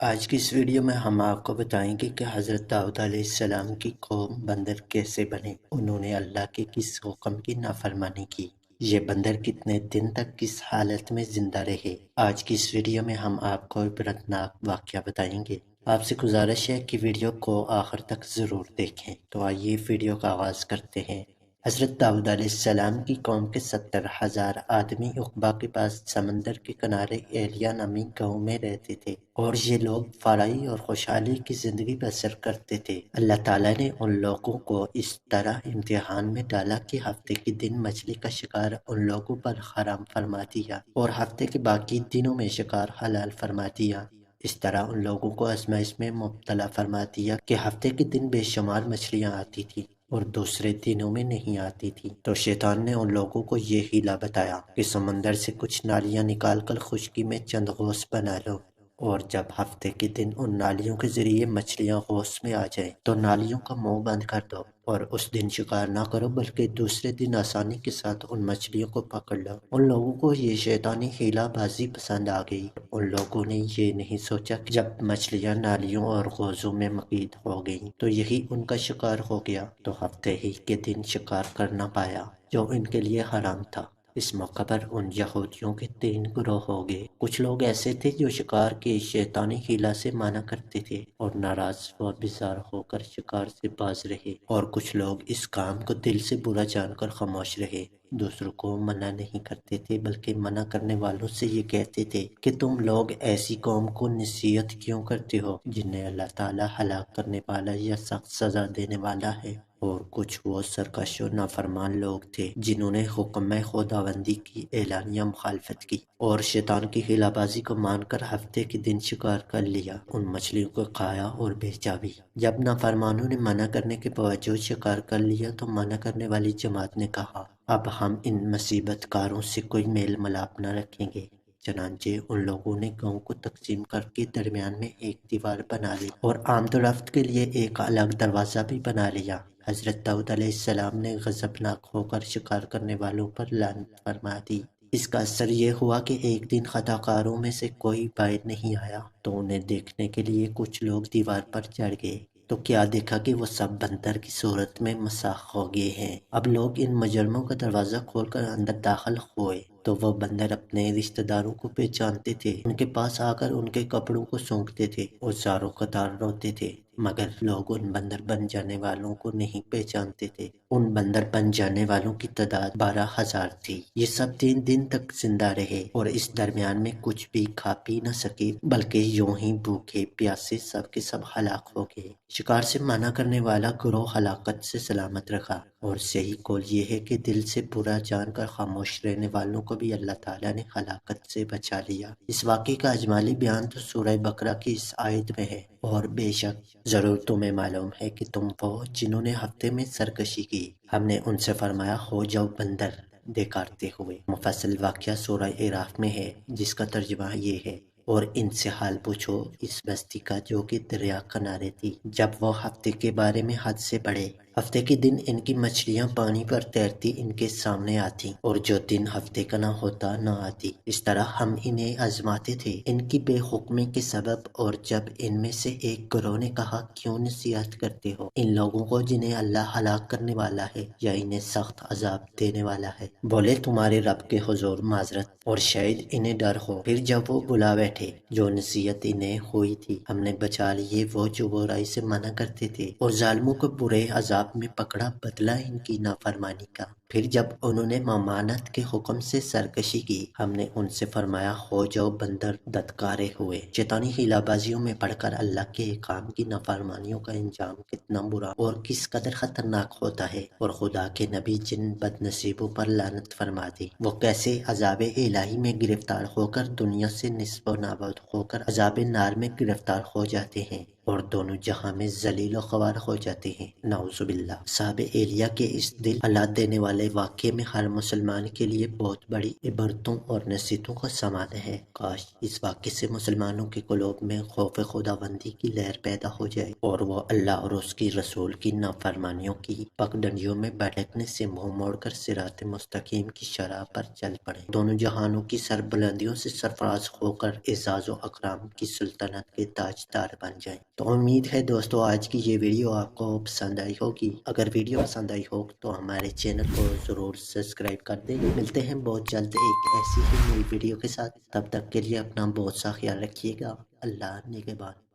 آج کی اس ویڈیو میں ہم آپ کو بتائیں گے کہ حضرت داؤد علیہ السلام کی قوم بندر کیسے بنے۔ انہوں نے اللہ کے کس حکم کی نافرمانی کی، یہ بندر کتنے دن تک کس حالت میں زندہ رہے۔ آج کی اس ویڈیو میں ہم آپ کو عبرتناک واقعہ بتائیں گے۔ آپ سے گزارش ہے کہ ویڈیو کو آخر تک ضرور دیکھیں۔ تو آئیے ویڈیو کا آغاز کرتے ہیں۔ حضرت داؤد علیہ السلام کی قوم کے 70,000 آدمی عقبہ کے پاس سمندر کے کنارے ایلیا نامی گاؤں میں رہتے تھے، اور یہ لوگ فلاحی اور خوشحالی کی زندگی بسر کرتے تھے۔ اللہ تعالیٰ نے ان لوگوں کو اس طرح امتحان میں ڈالا کہ ہفتے کے دن مچھلی کا شکار ان لوگوں پر حرام فرما دیا اور ہفتے کے باقی دنوں میں شکار حلال فرما دیا۔ اس طرح ان لوگوں کو آزمائش میں مبتلا فرما دیا کہ ہفتے کے دن بے شمار مچھلیاں آتی تھی اور دوسرے دنوں میں نہیں آتی تھی۔ تو شیطان نے ان لوگوں کو یہ ہیلا بتایا کہ سمندر سے کچھ نالیاں نکال کر خشکی میں چند غوث بنا لو، اور جب ہفتے کے دن ان نالیوں کے ذریعے مچھلیاں غوث میں آ جائیں تو نالیوں کا منہ بند کر دو، اور اس دن شکار نہ کرو بلکہ دوسرے دن آسانی کے ساتھ ان مچھلیوں کو پکڑ لو۔ ان لوگوں کو یہ شیطانی ہیلا بازی پسند آ گئی۔ ان لوگوں نے یہ نہیں سوچا کہ جب مچھلیاں نالیوں اور غوضوں میں مقید ہو گئیں تو یہی ان کا شکار ہو گیا، تو ہفتے ہی کے دن شکار کرنا پایا جو ان کے لیے حرام تھا۔ اس موقع پر ان یہودیوں کے 3 گروہ ہو گئے۔ کچھ لوگ ایسے تھے جو شکار کے شیطانی ہیلا سے منع کرتے تھے اور ناراض و بیزار ہو کر شکار سے باز رہے، اور کچھ لوگ اس کام کو دل سے برا جان کر خاموش رہے۔ دوسروں کو منع نہیں کرتے تھے بلکہ منع کرنے والوں سے یہ کہتے تھے کہ تم لوگ ایسی قوم کو نصیحت کیوں کرتے ہو جنہیں اللہ تعالیٰ ہلاک کرنے والا یا سخت سزا دینے والا ہے۔ اور کچھ وہ سرکش و نافرمان لوگ تھے جنہوں نے حکم خداوندی کی اعلانیہ مخالفت کی اور شیطان کی ہیلا بازی کو مان کر ہفتے کے دن شکار کر لیا، ان مچھلیوں کو کھایا اور بیچا بھی۔ جب نافرمانوں نے منع کرنے کے باوجود شکار کر لیا تو منع کرنے والی جماعت نے کہا، اب ہم ان مصیبت کاروں سے کوئی میل ملاپ نہ رکھیں گے۔ چنانچہ ان لوگوں نے گاؤں کو تقسیم کر کے درمیان میں ایک دیوار بنا لی اور آمد و رفت کے لیے ایک الگ دروازہ بھی بنا لیا۔ حضرت داؤد علیہ السلام نے غضبناک ہو کر شکار کرنے والوں پر لعنت فرما دی۔ اس کا اثر یہ ہوا کہ ایک دن خطا کاروں میں سے کوئی باہر نہیں آیا، تو انہیں دیکھنے کے لیے کچھ لوگ دیوار پر چڑھ گئے تو کیا دیکھا کہ وہ سب بندر کی صورت میں مسخ ہو گئے ہیں۔ اب لوگ ان مجرموں کا دروازہ کھول کر اندر داخل ہوئے تو وہ بندر اپنے رشتہ داروں کو پہچانتے تھے، ان کے پاس آ کر ان کے کپڑوں کو سونکھتے تھے اور زاروں قطار روتے تھے، مگر لوگ ان بندر بن جانے والوں کو نہیں پہچانتے تھے۔ ان بندر بن جانے والوں کی تعداد 12,000 تھی۔ یہ سب 3 دن تک زندہ رہے اور اس درمیان میں کچھ بھی کھا پی نہ سکے بلکہ یوں ہی بھوکے پیاسے سب کے سب ہلاک ہو گئے۔ شکار سے منع کرنے والا گروہ ہلاکت سے سلامت رکھا، اور صحیح قول یہ ہے کہ دل سے برا جان کر خاموش رہنے والوں کو بھی اللہ تعالیٰ نے ہلاکت سے بچا لیا۔ اس واقعے کا اجمالی بیان تو سورہ بقرہ کی اس آیت میں ہے، اور بے شک ضرور تمہیں معلوم ہے کہ تم وہ جنہوں نے ہفتے میں سرکشی کی، ہم نے ان سے فرمایا ہو جاؤ بندر دیکھارتے ہوئے۔ مفصل واقعہ سورہ اعراف میں ہے جس کا ترجمہ یہ ہے، اور ان سے حال پوچھو اس بستی کا جو کہ دریا کنارے تھی، جب وہ ہفتے کے بارے میں حد سے بڑھے۔ ہفتے کے دن ان کی مچھلیاں پانی پر تیرتی ان کے سامنے آتی، اور جو دن ہفتے کا نہ ہوتا نہ آتی۔ اس طرح ہم انہیں آزماتے تھے ان کی بے حکمی کے سبب، اور جب ان میں سے ایک گروہ نے کہا کیوں نصیحت کرتے ہو ان لوگوں کو جنہیں اللہ ہلاک کرنے والا ہے یا انہیں سخت عذاب دینے والا ہے، بولے تمہارے رب کے حضور معذرت، اور شاید انہیں ڈر ہو۔ پھر جب وہ بلا بیٹھے جو نصیحت انہیں ہوئی تھی، ہم نے بچا لیے وہ جو برائی سے منع کرتے تھے، اور ظالموں کو برے عذاب میں پکڑا بدلہ ان کی نافرمانی کا۔ پھر جب انہوں نے ممانعت کے حکم سے سرکشی کی، ہم نے ان سے فرمایا ہو جاؤ بندر دھتکارے ہوئے۔ شیطانی ہیلا بازیوں میں پڑھ کر اللہ کے احکام کی نافرمانیوں کا انجام کتنا برا اور کس قدر خطرناک ہوتا ہے، اور خدا کے نبی جن بد نصیبوں پر لعنت فرما دی، وہ کیسے عذاب الہی میں گرفتار ہو کر دنیا سے نصب و نابود ہو کر عذاب نار میں گرفتار ہو جاتے ہیں اور دونوں جہاں میں ذلیل و خوار ہو جاتے ہیں۔ نعوذ باللہ۔ صاحب ایلیا کے اس دل ہلا دینے والے والے واقعے میں ہر مسلمان کے لیے بہت بڑی عبرتوں اور نصیحتوں کا سامان ہے۔ کاش اس واقعے سے مسلمانوں کے قلوب میں خوف خداوندی کی لہر پیدا ہو جائے اور وہ اللہ اور اس کی رسول کی نافرمانیوں کی پگڈنڈیوں میں بھٹکنے سے منہ موڑ کر صراط مستقیم کی شرح پر چل پڑے، دونوں جہانوں کی سربلندیوں سے سرفراز ہو کر اعزاز و اکرام کی سلطنت کے تاجدار بن جائیں۔ تو امید ہے دوستو آج کی یہ ویڈیو آپ کو پسند آئی ہوگی۔ اگر ویڈیو پسند آئی ہو تو ہمارے چینل کو ضرور سبسکرائب کر دیں۔ ملتے ہیں بہت جلد ایک ایسی ہی نئی ویڈیو کے ساتھ، تب تک کے لیے اپنا بہت سا خیال رکھیے گا۔ اللہ نگہبان۔